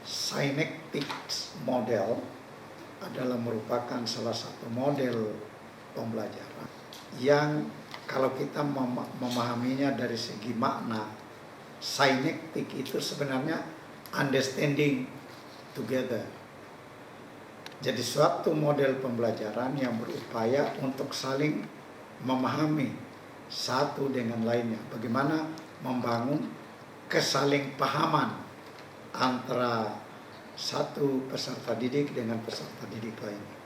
Synectic model adalah merupakan salah satu model pembelajaran yang kalau kita memahaminya dari segi makna, synectic itu sebenarnya understanding together. Jadi suatu model pembelajaran yang berupaya untuk saling memahami satu dengan lainnya. Bagaimana membangun kesaling pahaman antara satu peserta didik dengan peserta didik lainnya.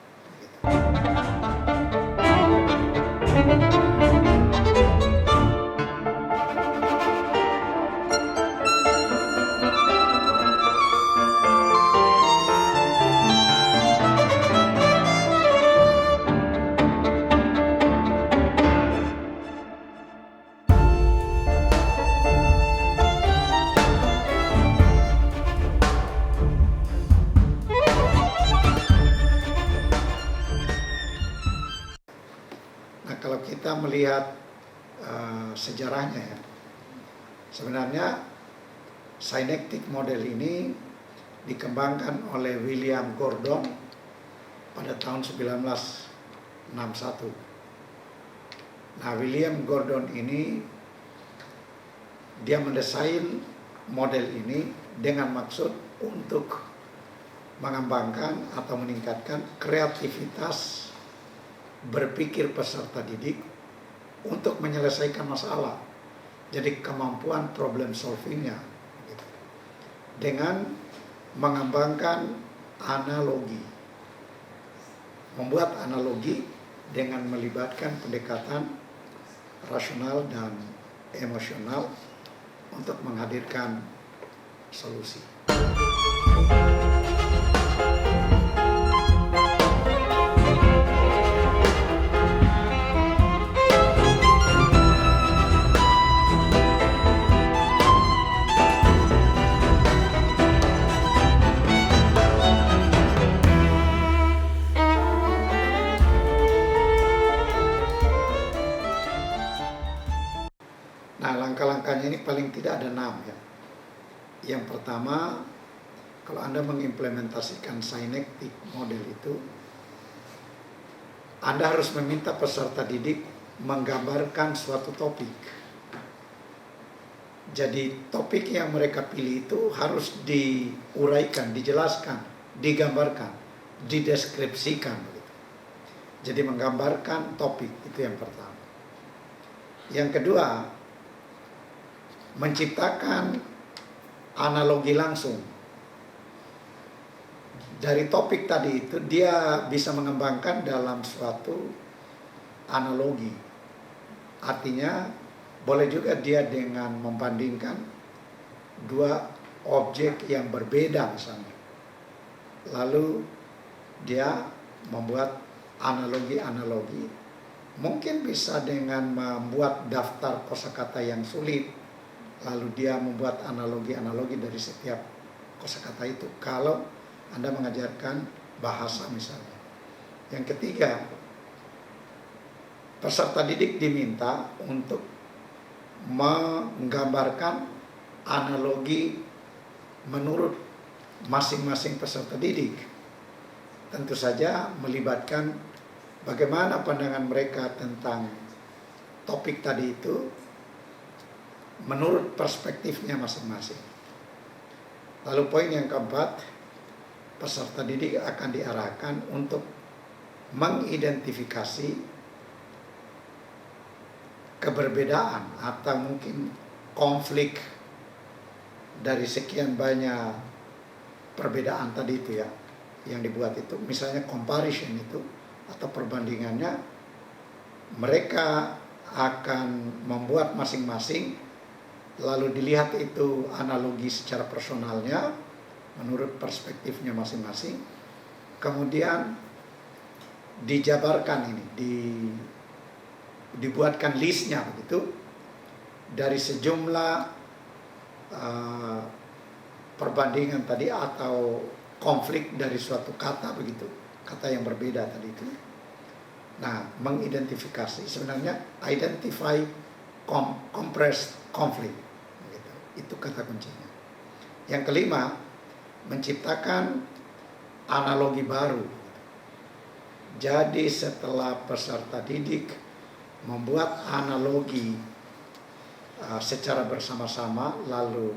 Kalau kita melihat sejarahnya ya, sebenarnya synectic model ini dikembangkan oleh William Gordon pada tahun 1961. Nah, William Gordon ini dia mendesain model ini dengan maksud untuk mengembangkan atau meningkatkan kreativitas berpikir peserta didik untuk menyelesaikan masalah. Jadi kemampuan problem solvingnya gitu. Dengan mengembangkan analogi, membuat analogi dengan melibatkan pendekatan rasional dan emosional untuk menghadirkan solusi. Nah, langkah-langkahnya ini paling tidak ada 6 ya. Yang pertama, kalau Anda mengimplementasikan synectic model itu, Anda harus meminta peserta didik menggambarkan suatu topik. Jadi topik yang mereka pilih itu harus diuraikan, dijelaskan, digambarkan, dideskripsikan. Jadi menggambarkan topik itu yang pertama. Yang kedua, menciptakan analogi langsung. Dari topik tadi itu dia bisa mengembangkan dalam suatu analogi. Artinya boleh juga dia dengan membandingkan dua objek yang berbeda misalnya. Lalu dia membuat analogi-analogi. Mungkin bisa dengan membuat daftar kosakata yang sulit. Lalu dia membuat analogi-analogi dari setiap kosakata itu. Kalau Anda mengajarkan bahasa misalnya. Yang ketiga, peserta didik diminta untuk menggambarkan analogi menurut masing-masing peserta didik. Tentu saja melibatkan bagaimana pandangan mereka tentang topik tadi itu menurut perspektifnya masing-masing. Lalu poin yang keempat, peserta didik akan diarahkan untuk mengidentifikasi keberbedaan atau mungkin konflik dari sekian banyak perbedaan tadi itu ya, yang dibuat itu. Misalnya comparison itu atau perbandingannya, mereka akan membuat masing-masing. Lalu dilihat itu analogi secara personalnya menurut perspektifnya masing-masing. Kemudian dijabarkan ini, dibuatkan listnya begitu dari sejumlah perbandingan tadi atau konflik dari suatu kata begitu, kata yang berbeda tadi itu. Nah, mengidentifikasi sebenarnya identify compressed conflict. Itu kata kuncinya. Yang kelima, menciptakan analogi baru. Jadi setelah peserta didik membuat analogi secara bersama-sama, lalu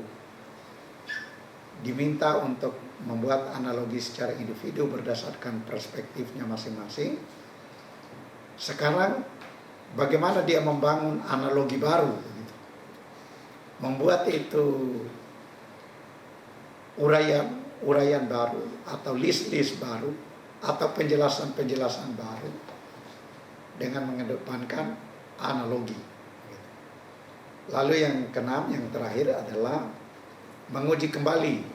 diminta untuk membuat analogi secara individu berdasarkan perspektifnya masing-masing. Sekarang bagaimana dia membangun analogi baru, gitu. Membuat itu uraian baru atau list-list baru atau penjelasan-penjelasan baru dengan mengedepankan analogi. Lalu yang keenam, yang terakhir adalah menguji kembali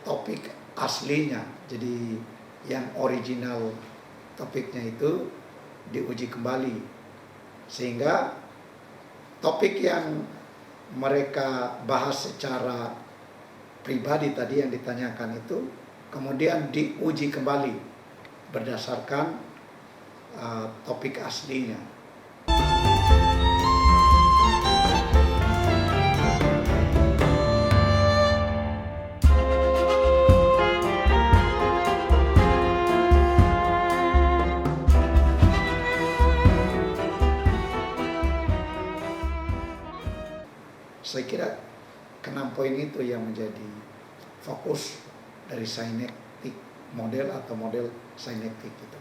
topik aslinya. Jadi yang original topiknya itu diuji kembali, sehingga topik yang mereka bahas secara pribadi tadi yang ditanyakan itu kemudian diuji kembali berdasarkan topik aslinya. Saya kira keenam poin itu yang menjadi fokus dari synectic model atau model synectic itu.